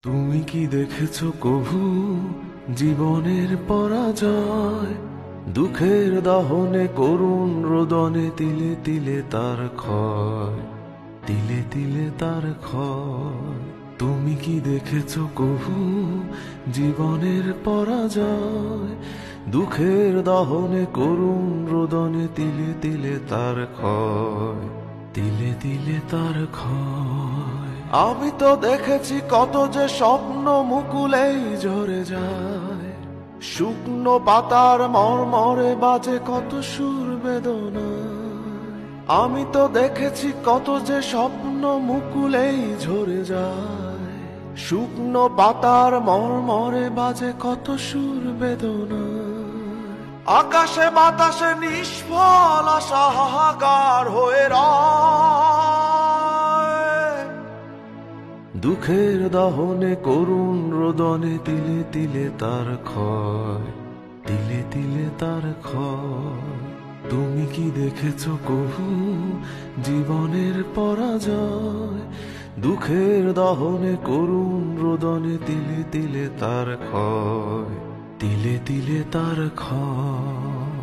তুমি কি দেখেছো কভু জীবনের পরাজয়? দুঃখের দহনে করুণ রোদনে তিলে তিলে তার ক্ষয়, তিলে তিলে তার ক্ষয়। তুমি কি দেখেছো কভু জীবনের পরাজয়? দুঃখের দহনে করুণ রোদনে তিলে তিলে তার ক্ষয়, তিলে তিলে তার ক্ষয়। আমি তো দেখেছি কত যে স্বপ্ন মুকুলেই ঝরে যায়, শুকনো পাতার মরমরে বাজে কত সুর বেদনায়। আমি তো দেখেছি কত যে স্বপ্ন মুকুলেই ঝরে যায়, শুকনো পাতার মরমরে বাজে কত সুর বেদনায়। আকাশে বাতাসে নিষ্ফল আশা হাহাকার হয়ে রয়, দুঃখের দহনে করুণ রোদনে তিলে তিলে তার ক্ষয়, তিলে তিলে তার ক্ষয়। তুমি কি দেখেছো কভু জীবনের পরাজয়? দুঃখের দহনে করুণ রোদনে তিলে তিলে তার ক্ষয়, তিলে তিলে তার ক্ষয়।